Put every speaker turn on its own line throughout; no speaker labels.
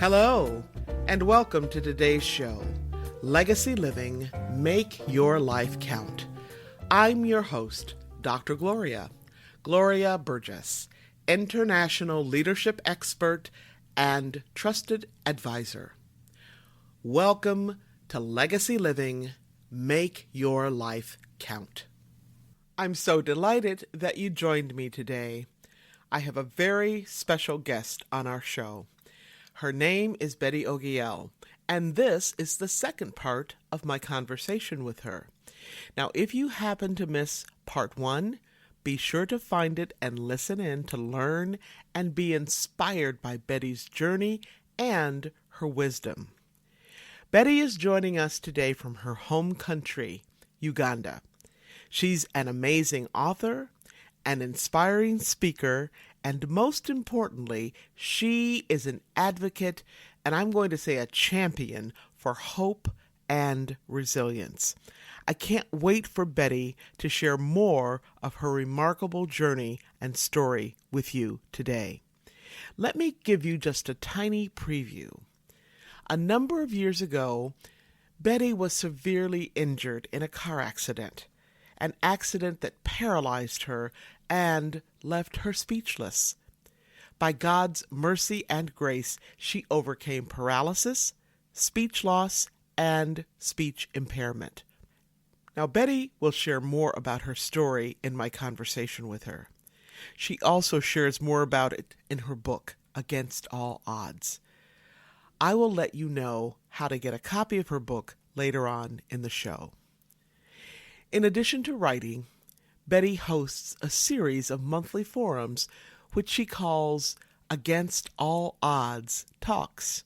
Hello, and welcome to today's show, Legacy Living, Make Your Life Count. I'm your host, Dr. Gloria Burgess, international leadership expert and trusted advisor. Welcome to Legacy Living, Make Your Life Count. I'm so delighted that you joined me today. I have a very special guest on our show. Her name is Betty Ogiel, and this is the second part of my conversation with her. Now, if you happen to miss part one, be sure to find it and listen in to learn and be inspired by Betty's journey and her wisdom. Betty is joining us today from her home country, Uganda. She's an amazing author, an inspiring speaker, and most importantly, she is an advocate, and I'm going to say a champion, for hope and resilience. I can't wait for Betty to share more of her remarkable journey and story with you today. Let me give you just a tiny preview. A number of years ago, Betty was severely injured in a car accident, an accident that paralyzed her and left her speechless. By God's mercy and grace, she overcame paralysis, speech loss, and speech impairment. Now, Betty will share more about her story in my conversation with her. She also shares more about it in her book, Against All Odds. I will let you know how to get a copy of her book later on in the show. In addition to writing, Betty hosts a series of monthly forums which she calls Against All Odds Talks.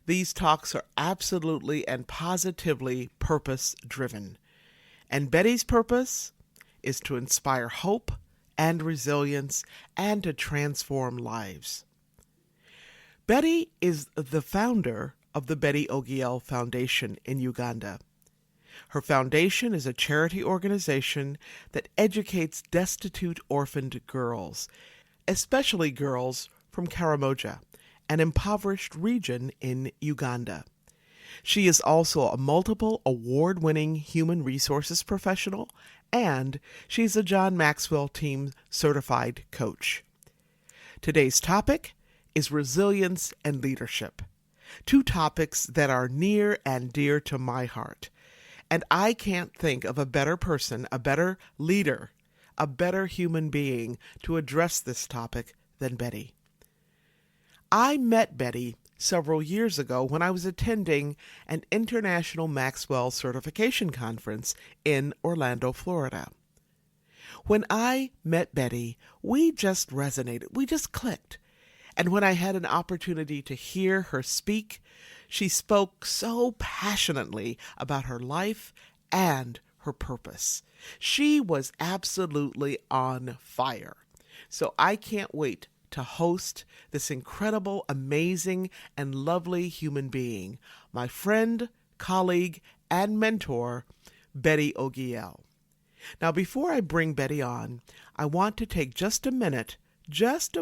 These talks are absolutely and positively purpose-driven, and Betty's purpose is to inspire hope and resilience and to transform lives. Betty is the founder of the Betty Ogiel Foundation in Uganda. Her foundation is a charity organization that educates destitute orphaned girls, especially girls from Karamoja, an impoverished region in Uganda. She is also a multiple award-winning human resources professional, and she's a John Maxwell Team certified coach. Today's topic is resilience and leadership, two topics that are near and dear to my heart. And I can't think of a better person, a better leader, a better human being to address this topic than Betty. I met Betty several years ago when I was attending an international Maxwell certification conference in Orlando, Florida. When I met Betty, we just resonated, we just clicked. And when I had an opportunity to hear her speak, she spoke so passionately about her life and her purpose. She was absolutely on fire. So I can't wait to host this incredible, amazing, and lovely human being, my friend, colleague, and mentor, Betty Ogiel. Now, before I bring Betty on, I want to take just a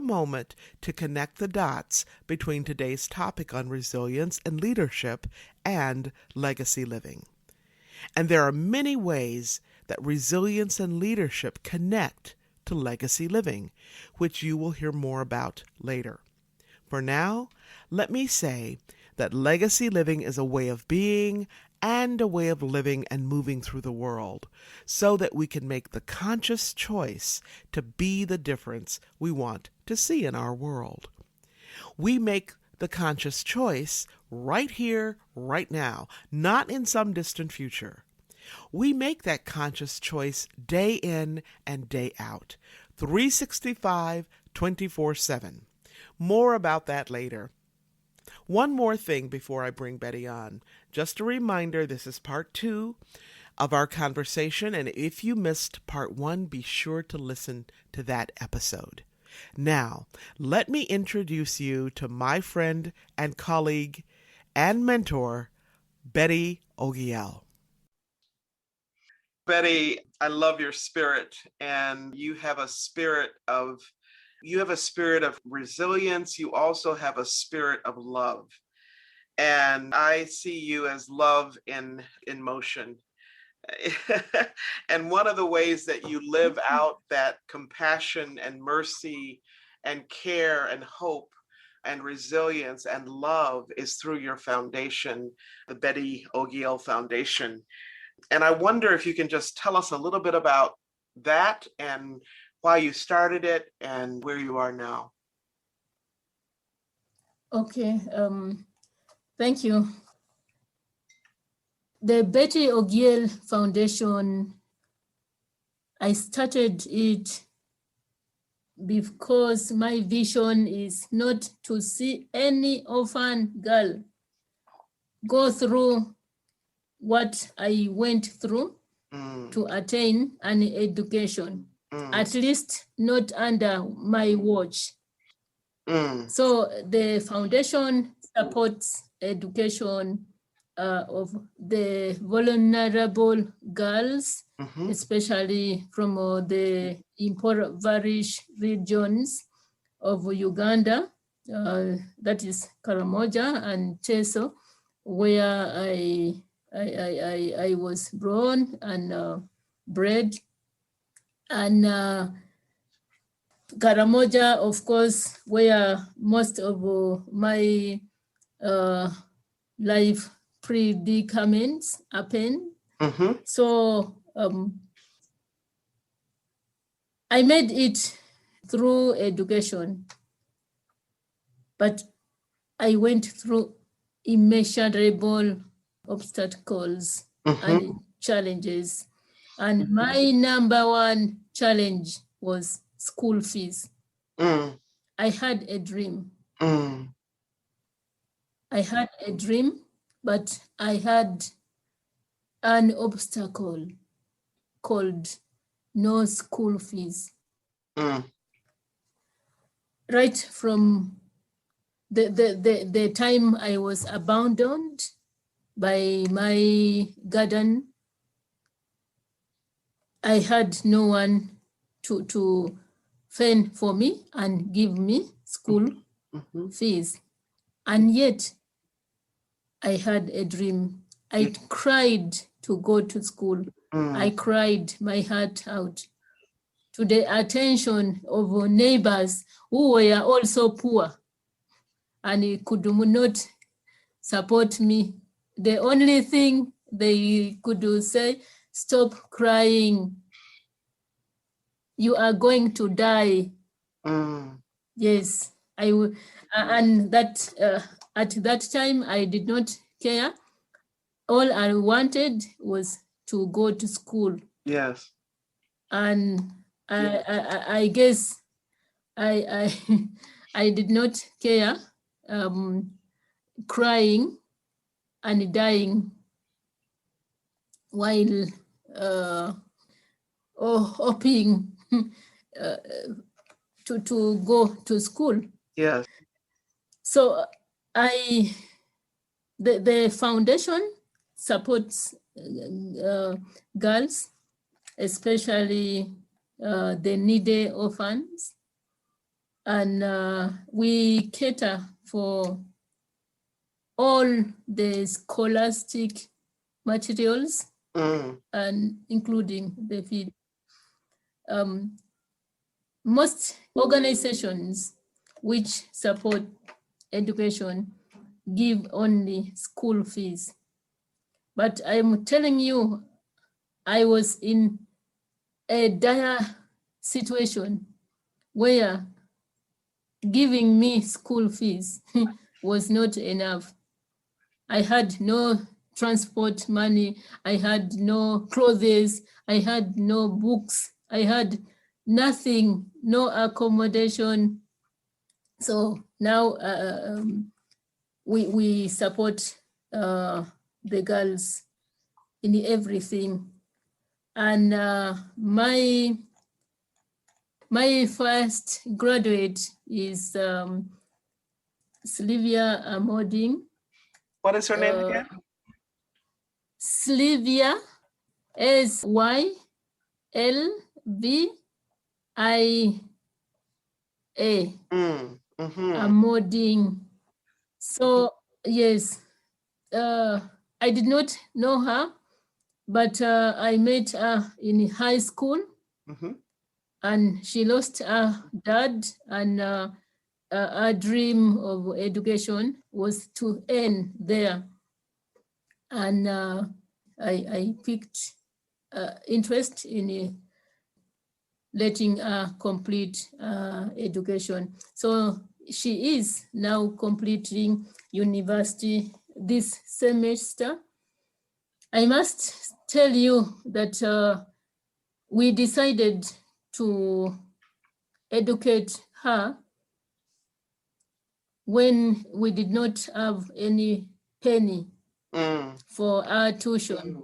moment to connect the dots between today's topic on resilience and leadership and legacy living. And there are many ways that resilience and leadership connect to legacy living, which you will hear more about later. For now, let me say that legacy living is a way of being and a way of living and moving through the world so that we can make the conscious choice to be the difference we want to see in our world. We make the conscious choice right here, right now, not in some distant future. We make that conscious choice day in and day out, 365, 24/7. More about that later. One more thing before I bring Betty on. Just a reminder, this is part 2 of our conversation, and if you missed part 1, be sure to listen to that episode. Now, let me introduce you to my friend and colleague and mentor, Betty Ogiel. Betty, I love your spirit, and you have a spirit of You have a spirit of resilience. You also have a spirit of love. And I see you as love in motion. And one of the ways that you live out that compassion and mercy and care and hope and resilience and love is through your foundation, the Betty Ogiel Foundation. And I wonder if you can just tell us a little bit about that and why you started it and where you are now.
Okay, thank you. The Betty Ogiel Foundation, I started it because my vision is not to see any orphan girl go through what I went through to attain an education, at least not under my watch. So the foundation supports education of the vulnerable girls, especially from the impoverished regions of Uganda, that is Karamoja and Teso, where I was born and bred. And Karamoja, of course, where most of my life predicaments happen. So I made it through education, but I went through immeasurable obstacles and challenges. And my number one challenge was school fees. I had a dream. I had a dream, but I had an obstacle called no school fees. Right from the time I was abandoned by my guardian, I had no one to fend for me and give me school fees. And yet I had a dream. I cried to go to school. I cried my heart out to the attention of neighbors who were also poor and could not support me. The only thing they could say, stop crying. You are going to die. Yes, and that at that time I did not care. All I wanted was to go to school.
Yes.
And I guess I did not care crying and dying while hoping to go to school.
Yes.
So the foundation supports girls, especially the needy orphans, and we cater for all the scholastic materials and including the feed. Most organizations which support education give only school fees. But I'm telling you, I was in a dire situation where giving me school fees was not enough. I had no transport money, I had no clothes, I had no books, I had nothing, no accommodation. So now we support the girls in everything. And my first graduate is Sylvia Amoding.
What is her name again?
Sylvia, A,
Mm-hmm.
a modding. So yes, I did not know her, but I met her in high school,
Mm-hmm.
and she lost her dad, and her dream of education was to end there. And I picked interest in letting her complete education. So she is now completing university this semester. I must tell you that we decided to educate her when we did not have any penny for our tuition.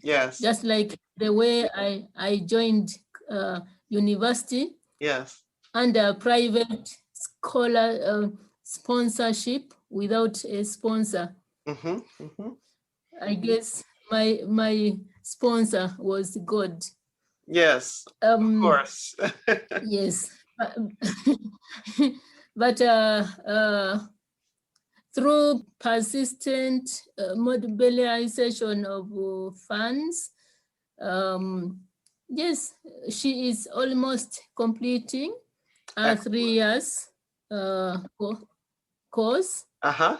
Yes.
Just like the way I joined university
Yes.
under private scholar sponsorship without a sponsor.
Mm-hmm. Mm-hmm.
I guess my sponsor was God.
Yes. Of course.
Yes. But through persistent mobilization of funds, yes, she is almost completing a 3 years course.
Uh-huh.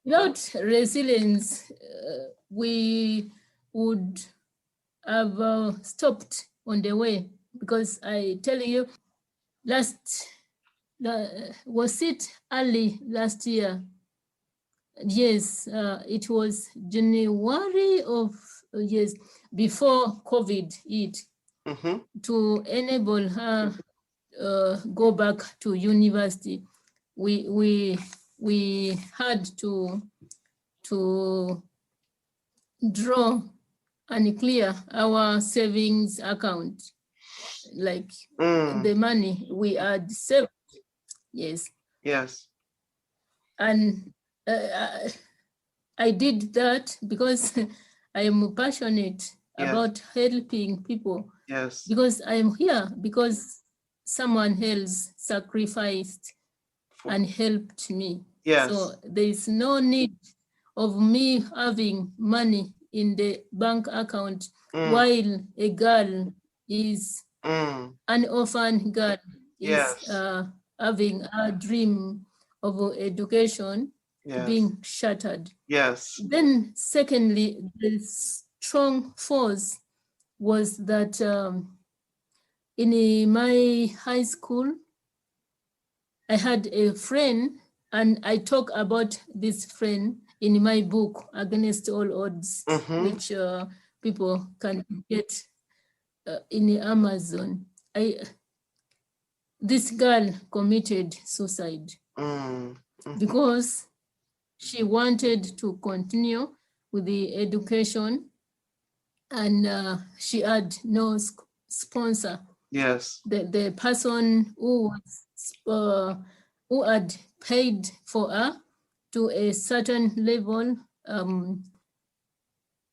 Without resilience, we would have stopped on the way, because I tell you, was it early last year? Yes, it was January of, yes, before COVID hit, to enable her go back to university. We had to draw and clear our savings account, like the money we had saved. Yes.
Yes.
And I did that because I am passionate about helping people.
Yes.
Because I am here because someone else sacrificed and helped me.
Yes.
So there is no need of me having money in the bank account while a girl is an orphan girl is having a dream of education being shattered.
Yes.
Then secondly, the strong force was that in my high school, I had a friend, and I talk about this friend in my book, Against All Odds, which people can get in Amazon. This girl committed suicide because she wanted to continue with the education, and she had no sponsor.
Yes.
The person who had paid for her to a certain level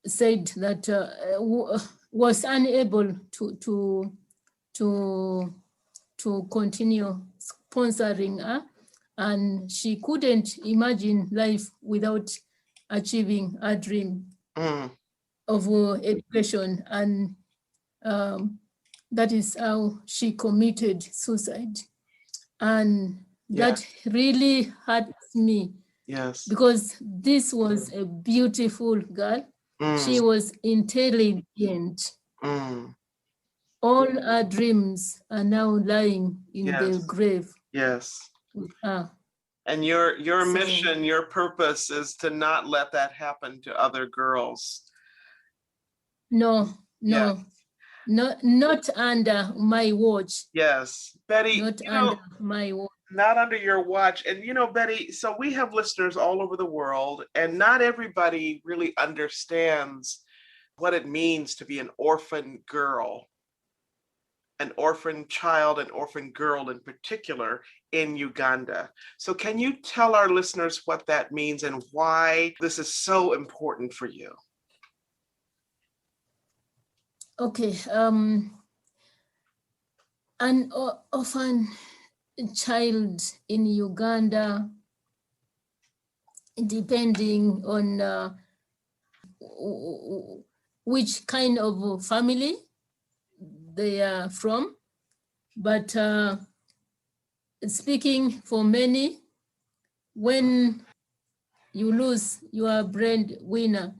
said that was unable to continue sponsoring her, and she couldn't imagine life without achieving her dream of education, and that is how she committed suicide. And that really hurts me.
Yes.
Because this was a beautiful girl. She was intelligent. All her dreams are now lying in the grave.
Yes.
With her.
And your mission, your purpose is to not let that happen to other girls.
No. Not under my watch.
Yes. Betty,
not under my watch.
Not under your watch. And Betty, so we have listeners all over the world, and not everybody really understands what it means to be an orphan girl, an orphan child, an orphan girl in particular in Uganda. So can you tell our listeners what that means and why this is so important for you?
Okay. an orphan child in Uganda, depending on which kind of family they are from. But speaking for many, when you lose your breadwinner,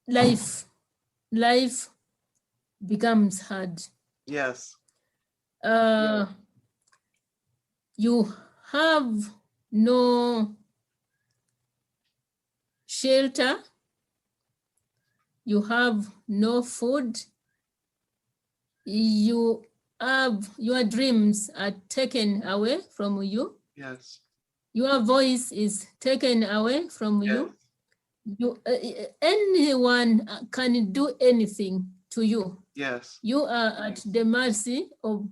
life becomes hard.
Yes.
You have no shelter, you have no food, you have your dreams are taken away from you.
Yes.
Your voice is taken away from you. Anyone can do anything to you.
Yes.
You are at the mercy of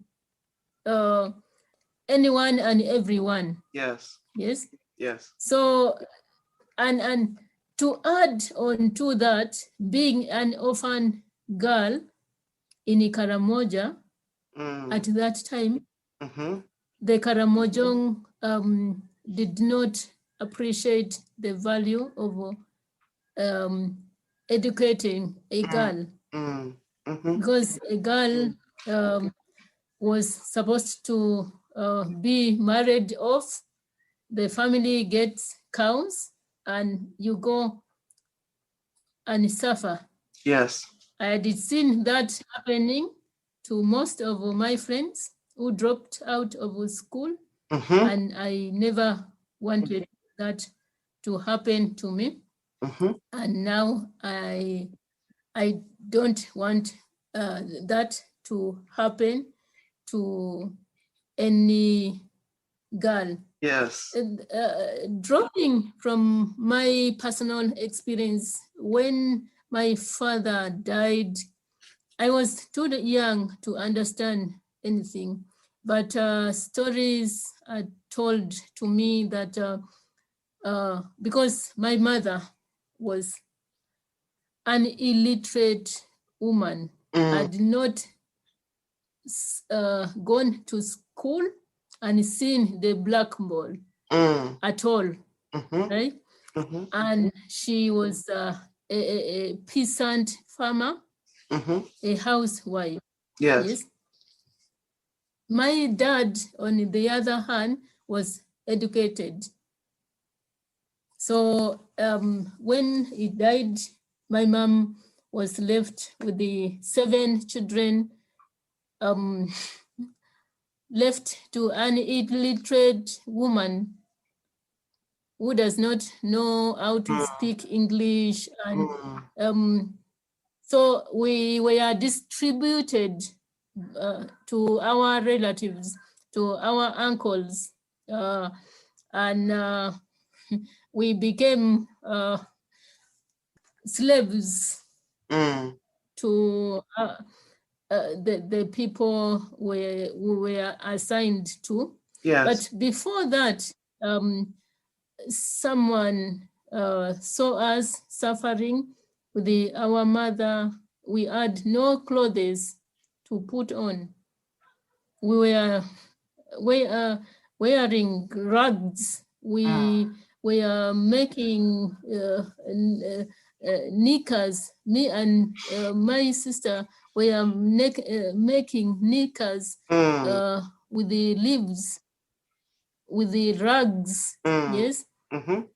anyone and everyone.
Yes.
Yes.
Yes.
So, and to add on to that, being an orphan girl in Karamoja at that time, the Karamojong did not appreciate the value of educating a girl, because a girl was supposed to be married off. The family gets cows and you go and suffer.
Yes.
I had seen that happening to most of my friends who dropped out of school, and I never wanted that to happen to me. And now I don't want that to happen to any girl.
Yes.
Drawing from my personal experience, when my father died, I was too young to understand anything, but stories are told to me that because my mother was an illiterate woman, had not gone to school and seen the blackboard at all, right? And she was a peasant farmer, a housewife.
Yes.
My dad, on the other hand, was educated. So when he died, my mom was left with the 7 children, left to an illiterate woman who does not know how to speak English. And so we were distributed to our relatives, to our uncles, and we became slaves to the people we were assigned to.
Yes.
But before that, someone saw us suffering with our mother. We had no clothes to put on. We were wearing rags. We were making knickers. Me and my sister were making knickers with the leaves, with the rags. Yes.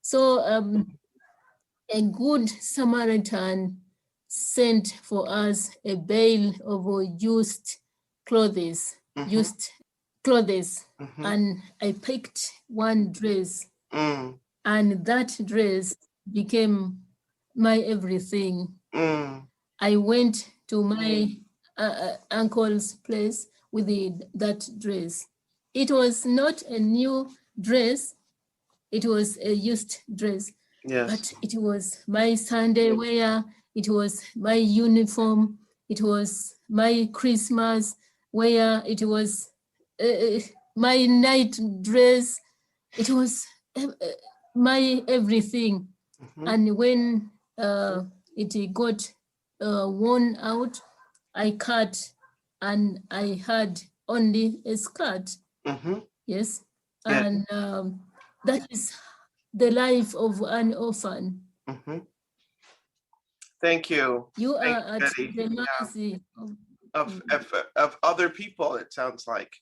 So a good Samaritan sent for us a bale of used clothes, and I picked one dress, and that dress became my everything. I went to my uncle's place with that dress. It was not a new dress, it was a used dress.
Yes.
But it was my Sunday wear, it was my uniform, it was my Christmas wear, it was my night dress, it was my everything. And when it got worn out, I cut and I had only a skirt.
Mm-hmm.
Yes.
Yeah.
And that is the life of an orphan.
Mm-hmm. Thank you.
You
Thank
are
you,
at
Betty.
the mercy
Of other people, it sounds like.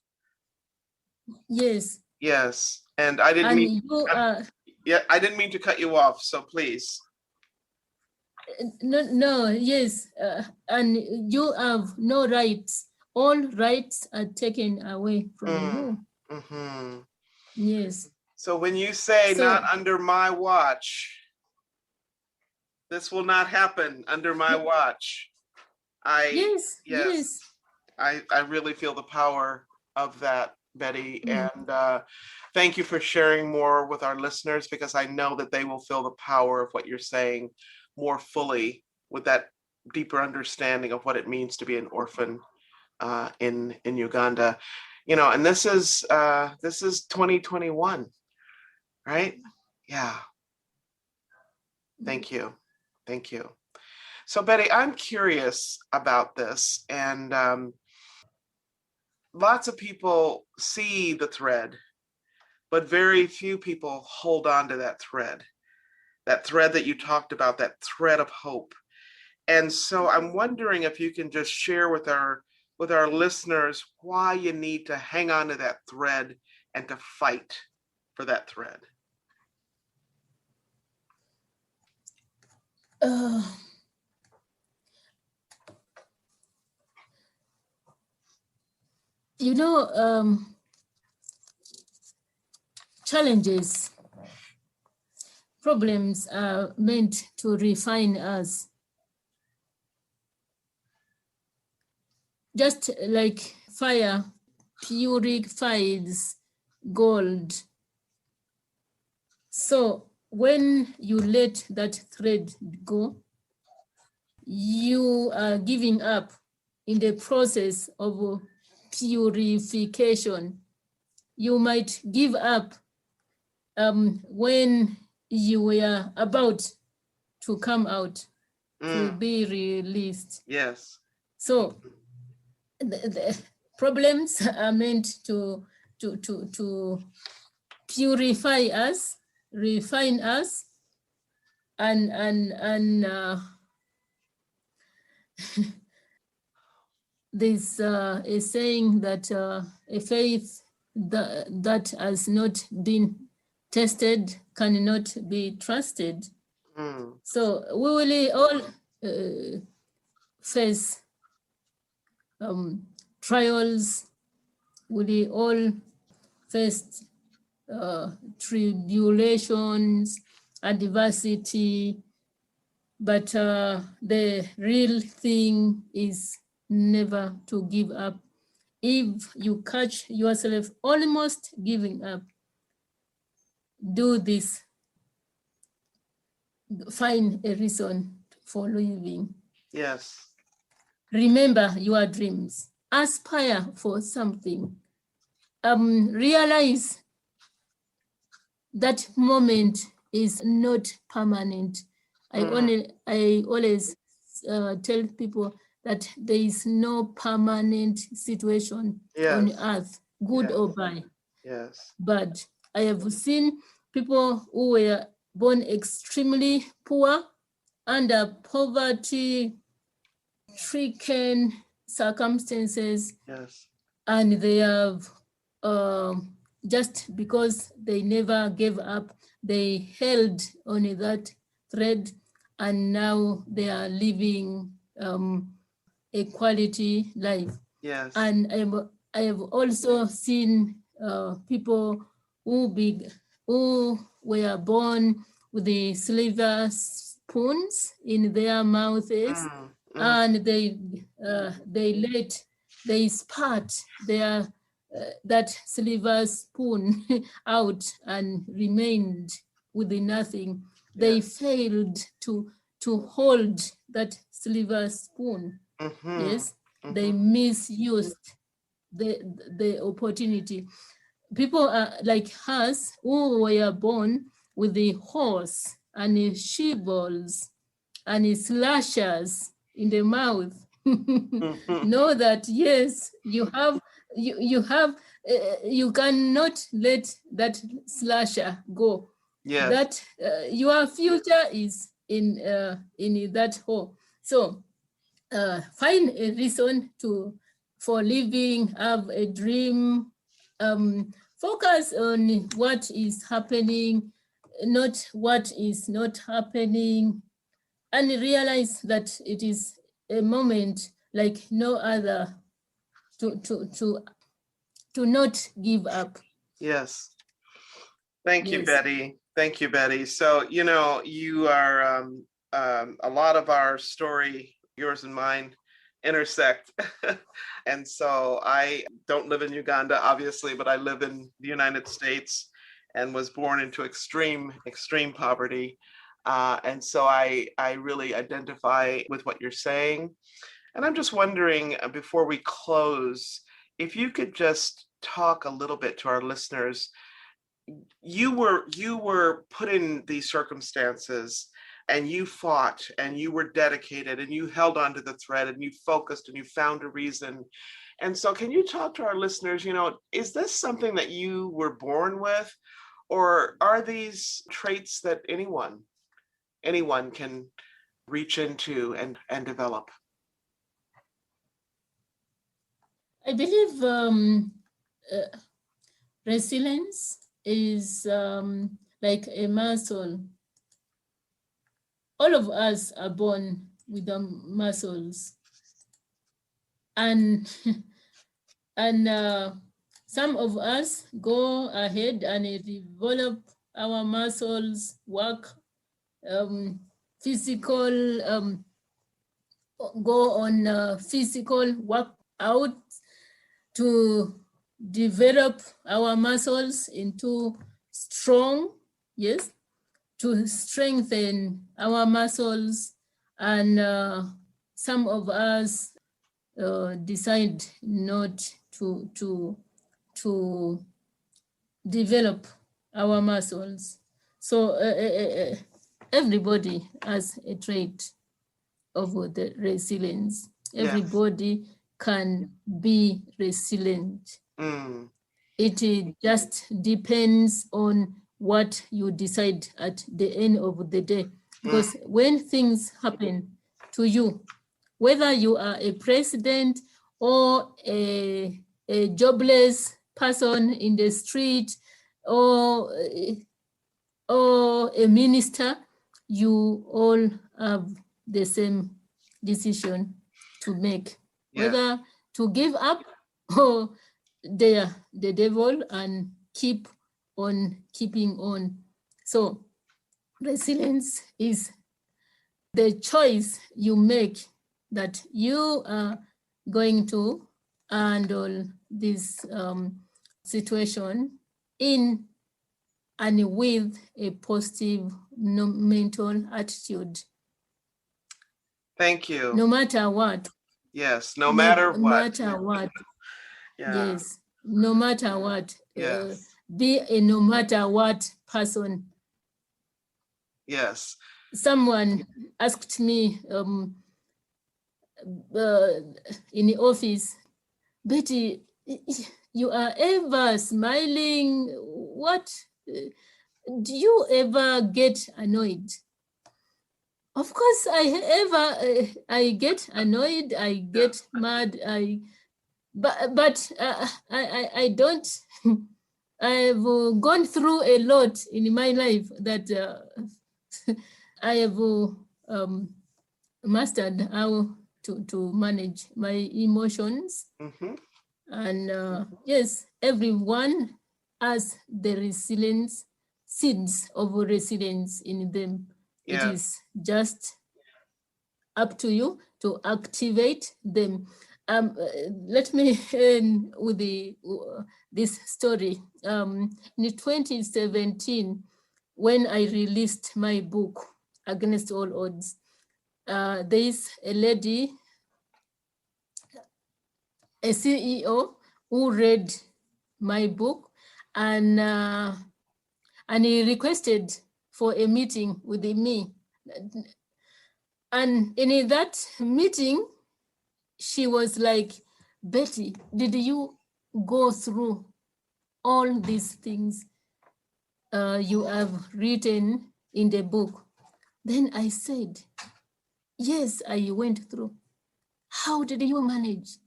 yes.
Yes. And I didn't
And
mean
you are
I didn't mean to cut you off, so please.
no, yes. And you have no rights. All rights are taken away from you.
Mm-hmm.
Yes.
So when you say
So
not under my watch, this will not happen under my watch.
yes,
Yes, I really feel the power of that, Betty. And thank you for sharing more with our listeners, because I know that they will feel the power of what you're saying more fully with that deeper understanding of what it means to be an orphan in Uganda. You know, and this is 2021, right? Yeah. Thank you. Thank you. So, Betty, I'm curious about this, and lots of people see the thread, but very few people hold on to that thread that you talked about, that thread of hope. And so I'm wondering if you can just share with our listeners why you need to hang on to that thread and to fight for that thread.
you know, challenges, problems are meant to refine us. Just like fire purifies gold. So when you let that thread go, you are giving up in the process of purification. You might give up when you were about to come out, to be released.
Yes.
So the problems are meant to purify us, refine us, and there's a saying that a faith that has not been tested cannot be trusted. So we will all face trials, we will all face tribulations, adversity, but the real thing is never to give up. If you catch yourself almost giving up, do this. Find a reason for living.
Yes.
Remember your dreams. Aspire for something. Realize that moment is not permanent. I always tell people that there is no permanent situation on earth, good or bad.
Yes.
But I have seen people who were born extremely poor, under poverty-stricken circumstances,
Yes.
and they have just because they never gave up, they held on that thread, and now they are living a quality life.
Yes.
And I have also seen people who were born with the silver spoons in their mouths, and they spat their that silver spoon out and remained with nothing. They failed to hold that silver spoon. Yes, they misused the opportunity. People are like us who were born with the horse and the shivels and the slashers in the mouth. know that yes, you cannot let that slasher go.
Yes.
That your future is in that hole. So find a reason for living, have a dream, focus on what is happening, not what is not happening, and realize that it is a moment like no other to not give up.
Yes. Thank you,
Yes.
Betty. Thank you, Betty. So, you are a lot of our story, yours and mine, intersect. And so I don't live in Uganda, obviously, but I live in the United States and was born into extreme poverty. And so I really identify with what you're saying. And I'm just wondering, before we close, if you could just talk a little bit to our listeners. You were put in these circumstances, and you fought, and you were dedicated, and you held on to the thread, and you focused, and you found a reason. And so can you talk to our listeners, is this something that you were born with, or are these traits that anyone can reach into and develop?
I believe resilience is like a muscle. All of us are born with the muscles, and some of us go ahead and develop our muscles, work physical, go on physical workout to develop our muscles into strong, yes, to strengthen our muscles. And some of us decide not to develop our muscles. So everybody has a trait of the resilience. Everybody can be resilient. It just depends on what you decide at the end of the day. Because when things happen to you, whether you are a president or a jobless person in the street or a minister, you all have the same decision to make, whether to give up or the devil and keep on keeping on. So resilience is the choice you make that you are going to handle this situation in and with a positive mental attitude.
Thank you.
No matter what.
Yes, no matter what.
No matter what. Yes, no matter what.
Yes.
Be a no matter what person.
Yes.
Someone asked me in the office, Betty, you are ever smiling. What? Do you ever get annoyed? Of course, I get annoyed. I get mad. But I don't. I've gone through a lot in my life that I have mastered how to manage my emotions. And yes, everyone has the resilience, seeds of resilience in them. It is just up to you to activate them. Let me end with this story. In 2017, when I released my book, Against All Odds, there is a lady, a CEO, who read my book, and he requested for a meeting with me. And in that meeting, she was like, Betty, did you go through all these things you have written in the book? Then I said, yes, I went through. How did you manage?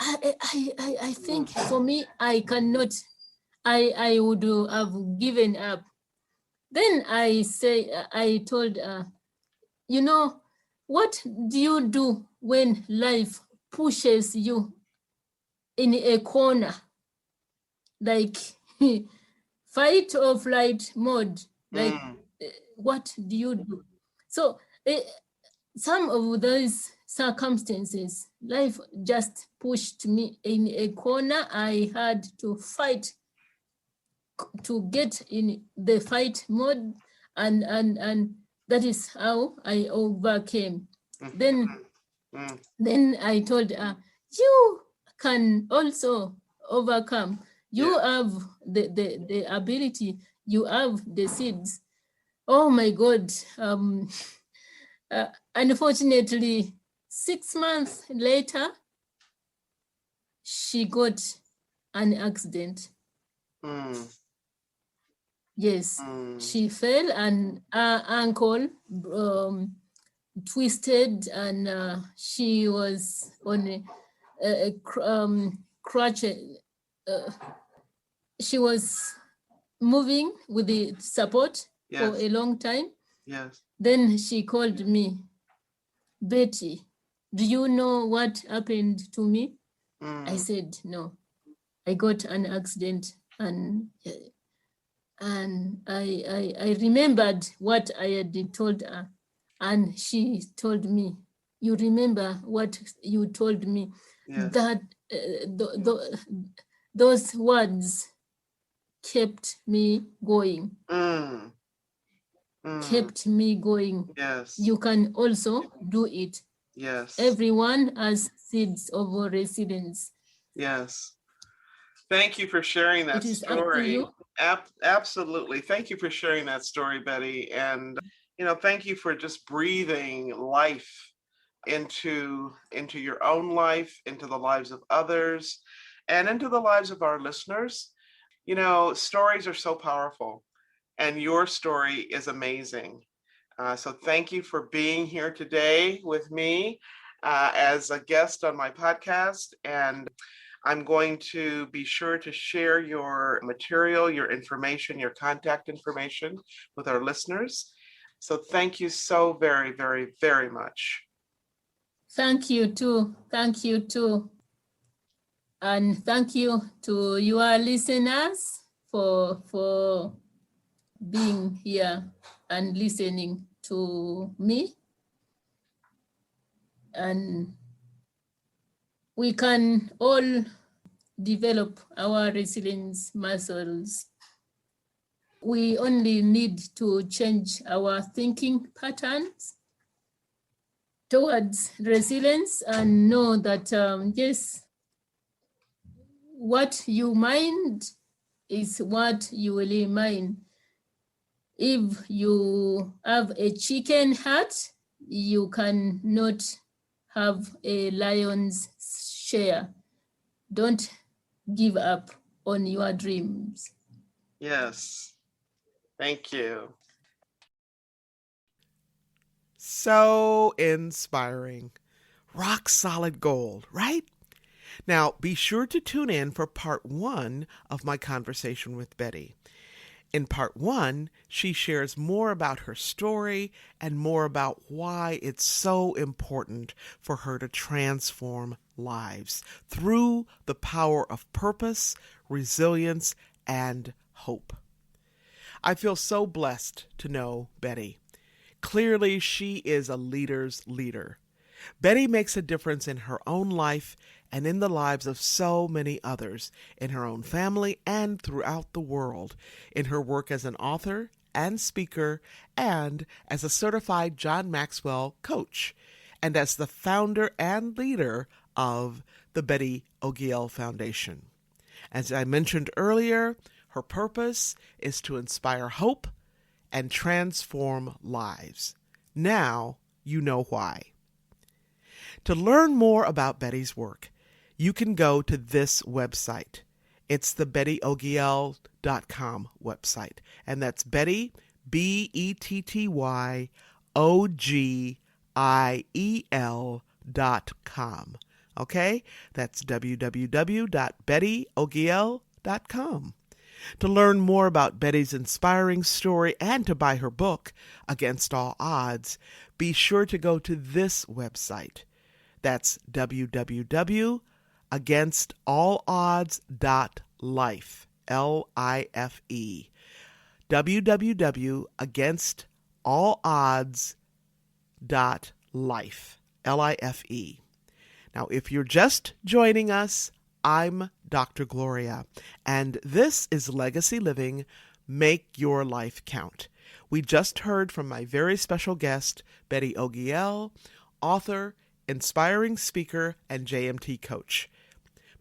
I think for me, I cannot, I would have given up. Then I told her, you know, what do you do when life pushes you in a corner, like fight or flight mode? Like, what do you do? So some of those circumstances, life just pushed me in a corner. I had to fight to get in the fight mode, and that is how I overcame. Then I told her, you can also overcome. You have the ability, you have the seeds. Oh my God. Unfortunately, 6 months later, she got an accident. Yes, she fell and her ankle twisted, and she was on a crutch. She was moving with the support for a long time.
Yes.
Then she called me, Betty, do you know what happened to me? I said, no, I got an accident, and I remembered what I had told her, and she told me, you remember what you told me?
Yes.
That those words kept me going. Kept me going.
Yes.
You can also do it.
Yes.
Everyone has seeds of resilience.
Yes. Thank you for sharing that
It is
story.
up to you.
Absolutely. Thank you for sharing that story, Betty. And, thank you for just breathing life into your own life, into the lives of others, and into the lives of our listeners. Stories are so powerful, and your story is amazing. So thank you for being here today with me as a guest on my podcast. And I'm going to be sure to share your material, your information, your contact information with our listeners. So thank you so very, very, very much.
Thank you too. Thank you too. And thank you to your listeners for being here and listening to me. And we can all develop our resilience muscles. We only need to change our thinking patterns towards resilience and know that, yes, what you mind is what you will mind. If you have a chicken heart, you cannot have a lion's share. Don't give up on your dreams.
Yes. Thank you. So inspiring. Rock solid gold, right? Now, be sure to tune in for part 1 of my conversation with Betty. In part 1, she shares more about her story and more about why it's so important for her to transform lives through the power of purpose, resilience, and hope. I feel so blessed to know Betty. Clearly, she is a leader's leader. Betty makes a difference in her own life and in the lives of so many others, in her own family and throughout the world, in her work as an author and speaker, and as a certified John Maxwell coach, and as the founder and leader of the Betty Ogiel Foundation. As I mentioned earlier, her purpose is to inspire hope and transform lives. Now you know why. To learn more about Betty's work, you can go to this website. It's the BettyOgiel.com website. And that's Betty, BettyOgiel.com. Okay? That's www.BettyOgiel.com. To learn more about Betty's inspiring story and to buy her book, Against All Odds, be sure to go to this website. That's www.againstalodds.life, L-I-F-E. www.againstalodds.life, L-I-F-E. Now, if you're just joining us, I'm Dr. Gloria, and this is Legacy Living, Make Your Life Count. We just heard from my very special guest, Betty Ogiel, author, inspiring speaker, and JMT coach.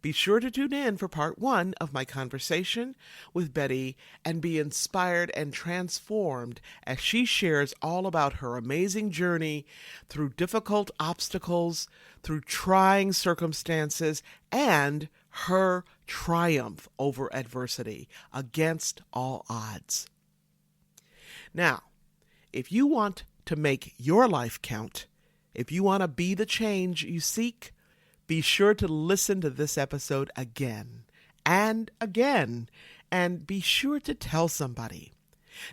Be sure to tune in for part 1 of my conversation with Betty and be inspired and transformed as she shares all about her amazing journey through difficult obstacles, through trying circumstances, and her triumph over adversity against all odds. Now, if you want to make your life count, if you want to be the change you seek, be sure to listen to this episode again and again, and be sure to tell somebody.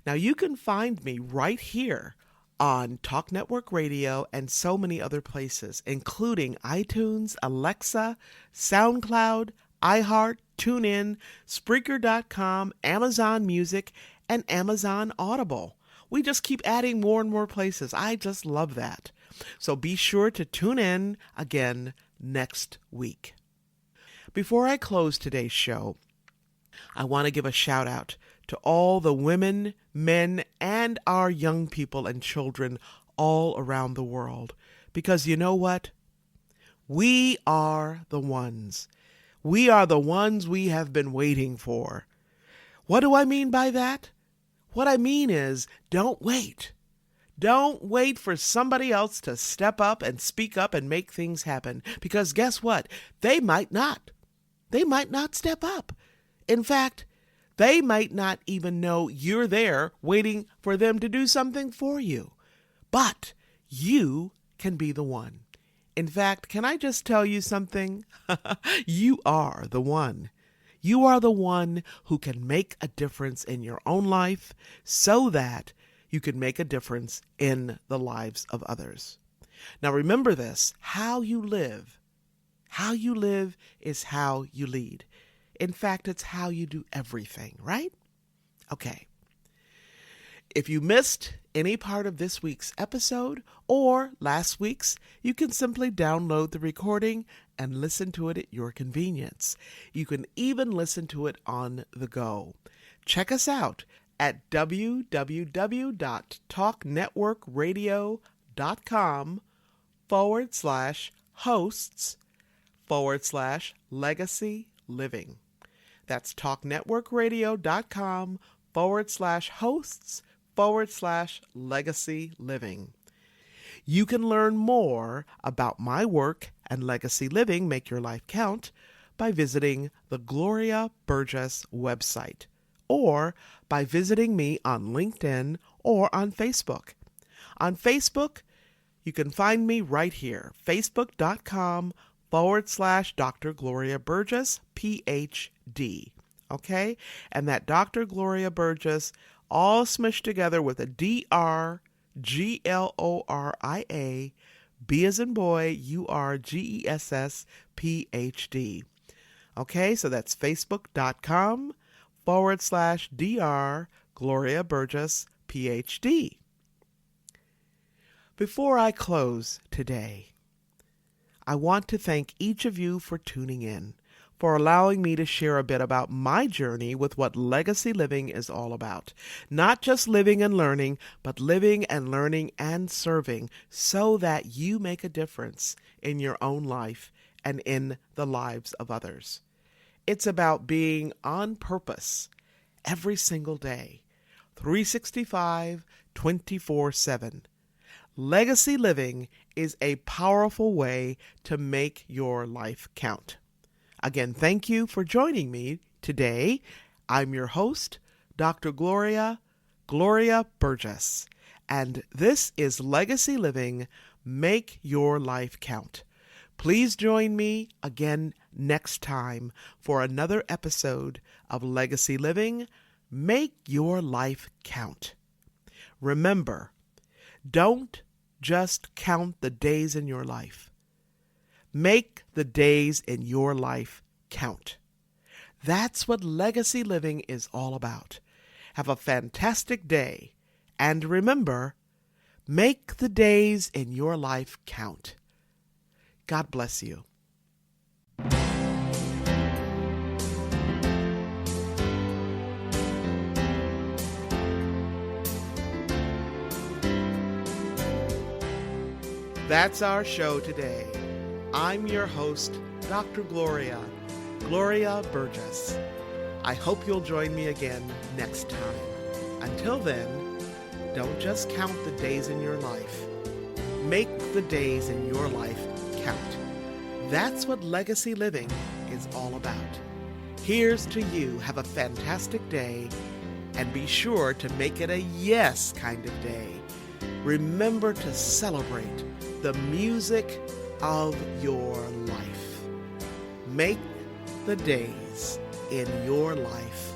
Now, you can find me right here on Talk Network Radio and so many other places, including iTunes, Alexa, SoundCloud, iHeart, TuneIn, Spreaker.com, Amazon Music, and Amazon Audible. We just keep adding more and more places. I just love that. So be sure to tune in again next week. Before I close today's show, I want to give a shout out to all the women, men, and our young people and children all around the world. Because you know what? We are the ones. We are the ones we have been waiting for. What do I mean by that? What I mean is, don't wait. Don't wait for somebody else to step up and speak up and make things happen. Because guess what? They might not. They might not step up. In fact, they might not even know you're there waiting for them to do something for you. But you can be the one. In fact, can I just tell you something? You are the one. You are the one who can make a difference in your own life so that you can make a difference in the lives of others. Now remember this, how you live is how you lead. In fact, it's how you do everything, right? Okay. If you missed any part of this week's episode or last week's, you can simply download the recording and listen to it at your convenience. You can even listen to it on the go. Check us out at www.talknetworkradio.com/hosts/legacy living. That's talknetworkradio.com/hosts/legacy living. You can learn more about my work and Legacy Living, Make Your Life Count, by visiting the Gloria Burgess website or by visiting me on LinkedIn or on Facebook. On Facebook, you can find me right here, facebook.com/Dr. Gloria Burgess, PhD. Okay? And that Dr. Gloria Burgess, all smushed together with a D-R, Gloria, B as in boy, URGESS, PhD. Okay, so that's facebook.com/Dr. Gloria Burgess, PhD. Before I close today, I want to thank each of you for tuning in, for allowing me to share a bit about my journey with what legacy living is all about. Not just living and learning, but living and learning and serving so that you make a difference in your own life and in the lives of others. It's about being on purpose every single day, 365, 24/7, Legacy living is a powerful way to make your life count. Again, thank you for joining me today. I'm your host, Dr. Gloria Burgess, and this is Legacy Living, Make Your Life Count. Please join me again next time for another episode of Legacy Living, Make Your Life Count. Remember, don't just count the days in your life. Make the days in your life count. That's what legacy living is all about. Have a fantastic day, and remember, make the days in your life count. God bless you. That's our show today. I'm your host, Dr. Gloria Burgess. I hope you'll join me again next time. Until then, don't just count the days in your life. Make the days in your life count. That's what legacy living is all about. Here's to you. Have a fantastic day, and be sure to make it a yes kind of day. Remember to celebrate the music of your life. Make the days in your life